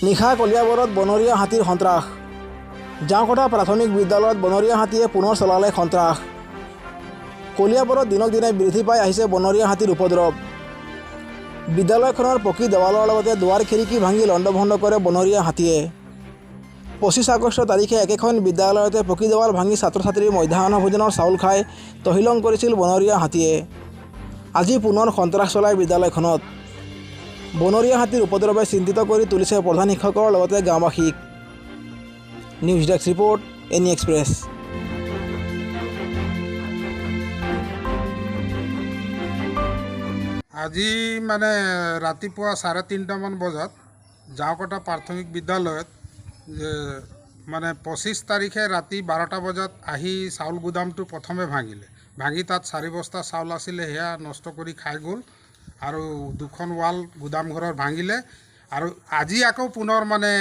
নিশা কলিয়াবৰত বনৰীয়া হাতীৰ সন্ত্ৰাস। জাঁকটা প্ৰাথমিক বিদ্যালয়ত বনৰীয়া হাতীয়ে পুনৰ চলালে সন্ত্ৰাস। কলিয়াবৰত দিনক দিনে বৃদ্ধি পাই আহিছে বনৰীয়া হাতীৰ উপদ্ৰৱ। বিদ্যালয়খনৰ পকী দেৱালৰ লগতে দুৱাৰ খিৰিকী ভাঙি লণ্ডভণ্ড কৰে বনৰীয়া হাতীয়ে। 25 আগষ্ট তাৰিখে একেখন বিদ্যালয়তে পকী দেৱাল ভাঙি ছাত্ৰ ছাত্ৰীৰ মধ্যাহ্ন ভোজনৰ চাউল খাই তহিলং কৰিছিল বনৰীয়া হাতীয়ে। আজি পুনৰ সন্ত্ৰাস চলায় বিদ্যালয়খনত। বনৰীয়া হাতীৰ উপদ্ৰৱে চিন্তিত কৰি তুলিছে প্ৰধান শিক্ষকৰ লগতে গাঁওবাসীক। News desk report, NE express. আজি মানে ৰাতিপুৱা 3:30মান বজাত জাঁকটা প্ৰাথমিক বিদ্যালয়ত মানে 25 তাৰিখে ৰাতি 12টা বজাত আহি চাউল গুদামটো প্ৰথমে ভাঙি তাত 4 বস্তা চাউল আছিলে, সেয়া নষ্ট কৰি খাই গ'ল আৰু দুখন ৱাল গুদাম ঘৰৰ ভাঙিলে। আৰু আজি আকৌ পুনৰ মানে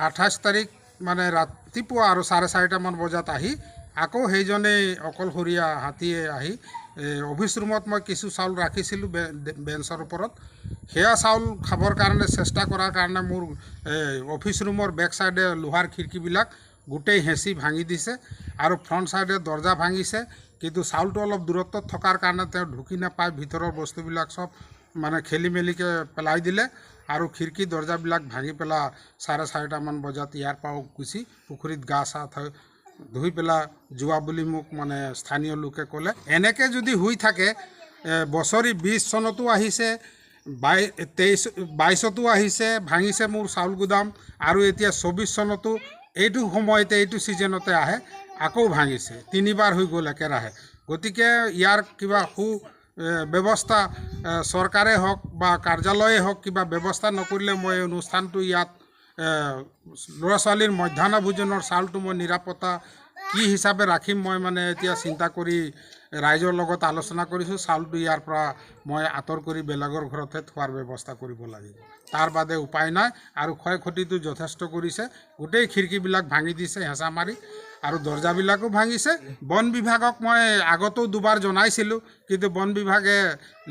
28 তাৰিখ মানে ৰাতিপুৱা আৰু 4:30মান বজাত আহি আকৌ সেইজনেই অকলশৰীয়া হাতীয়ে আহি অফিচ ৰুমত মই কিছু চাউল ৰাখিছিলোঁ বেঞ্চৰ ওপৰত, সেয়া চাউল খাবৰ কাৰণে চেষ্টা কৰাৰ কাৰণে মোৰ অফিচ ৰুমৰ বেক চাইডে লোহাৰ খিৰিকীবিলাক গোটেই হেঁচি ভাঙি দিছে আৰু ফ্ৰণ্ট চাইডে দৰ্জা ভাঙিছে। কিন্তু চাউলটো অলপ দূৰত্বত থকাৰ কাৰণে তেওঁ ঢুকি নাপায়, ভিতৰৰ বস্তুবিলাক চব মানে খেলি মেলিকৈ পেলাই দিলে আৰু খিৰিকী দৰ্জাবিলাক ভাঙি পেলাই 4:30মান বজাত ইয়াৰ পৰাও গুচি পুখুৰীত গা চা ধুই পেলাই যোৱা বুলি মোক মানে স্থানীয় লোকে ক'লে। এনেকৈ যদি হৈ থাকে বছৰি 20 চনতো আহিছে, 22তো আহিছে, ভাঙিছে মোৰ চাউল গুদাম, আৰু এতিয়া 24 চনতো এইটো সময়তে এইটো ছিজনতে আহে আকৌ ভাঙিছে। 3বাৰ হৈ গ'ল একেৰাহে। গতিকে ইয়াৰ কিবা ব্যৱস্থা চৰকাৰে হওক বা কাৰ্যালয়ে হওক কিবা ব্যৱস্থা নকৰিলে মই এই অনুষ্ঠানটো ইয়াত ল'ৰা ছোৱালীৰ মধ্যাহ্ন ভোজনৰ চাউলটো মই নিৰাপত্তা কি হিচাপে ৰাখিম মই মানে এতিয়া চিন্তা কৰি ৰাইজৰ লগত আলোচনা কৰিছোঁ। চাউলটো ইয়াৰ পৰা মই আঁতৰ কৰি বেলেগৰ ঘৰতহে থোৱাৰ ব্যৱস্থা কৰিব লাগিব, তাৰ বাদে উপায় নাই। আৰু ক্ষয় ক্ষতিটো যথেষ্ট কৰিছে, গোটেই খিৰিকীবিলাক ভাঙি দিছে হেঁচা মাৰি আৰু দৰ্জাবিলাকো ভাঙিছে। বন বিভাগক মই আগতেও 2বাৰ জনাইছিলোঁ, কিন্তু বন বিভাগে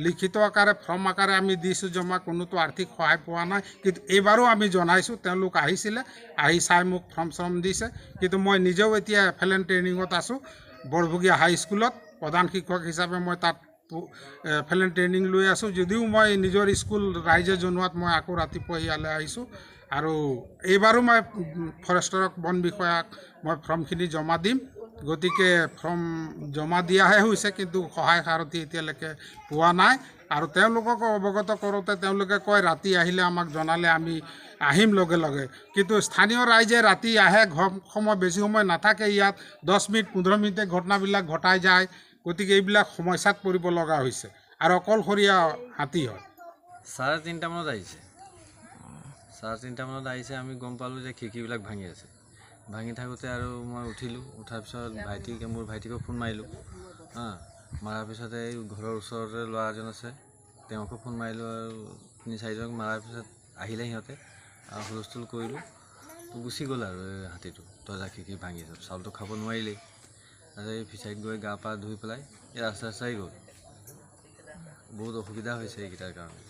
লিখিত আকাৰে ফৰ্ম আকাৰে আমি দিছোঁ জমা, কোনোতো আৰ্থিক সহায় পোৱা নাই। কিন্তু এইবাৰো আমি জনাইছোঁ, তেওঁলোক আহিছিলে, আহি চাই মোক ফৰ্ম চৰ্ম দিছে। কিন্তু মই নিজেও এতিয়া FLN ট্ৰেইনিঙত আছোঁ বৰভুগীয়া হাইস্কুলত, প্ৰধান শিক্ষক হিচাপে মই তাত FLN ট্ৰেইনিং লৈ আছোঁ। যদিও মই নিজৰ স্কুল ৰাইজে জনোৱাত মই আকৌ ৰাতিপুৱা ইয়ালৈ আহিছোঁ। আৰু এইবাৰো মই ফৰেষ্টৰক বন বিষয়াক মই ফৰ্মখিনি জমা দিম। গতিকে ফৰ্ম জমা দিয়াহে হৈছে, কিন্তু সহায় সাৰথি এতিয়ালৈকে পোৱা নাই। আৰু তেওঁলোকক অৱগত কৰোঁতে তেওঁলোকে কয় ৰাতি আহিলে আমাক জনালে আমি আহিম লগে লগে। কিন্তু স্থানীয় ৰাইজে ৰাতি আহে, সময় বেছি সময় নাথাকে ইয়াত, 10 মিনিট 15 মিনিটে ঘটনাবিলাক ঘটাই যায়। গতিকে এইবিলাক সমস্যাত পৰিব লগা হৈছে আৰু অকলশৰীয়া হাতী হয়। 3:30মানত আহিছে। 3:30মানত আহিছে, আমি গম পালোঁ যে খিৰিকীবিলাক ভাঙি আছে। ভাঙি থাকোঁতে আৰু মই উঠিলোঁ, উঠাৰ পিছত মোৰ ভাইটিকো ফোন মাৰিলোঁ। মাৰাৰ পিছতে এই ঘৰৰ ওচৰতে ল'ৰা এজন আছে, তেওঁকো ফোন মাৰিলোঁ আৰু 3-4জনক মাৰাৰ পিছত আহিলে সিহঁতে, হুলস্থুল কৰিলোঁ, গুচি গ'ল আৰু এই হাতীটো। দৰ্জা খিৰিকী ভাঙি চাউলটো খাব নোৱাৰিলেই, তাৰপিছত এই ফিচাৰীত গৈ গা পা ধুই পেলাই এই ৰাস্তাই গ'ল। বহুত অসুবিধা হৈছে এইকেইটাৰ কাৰণে।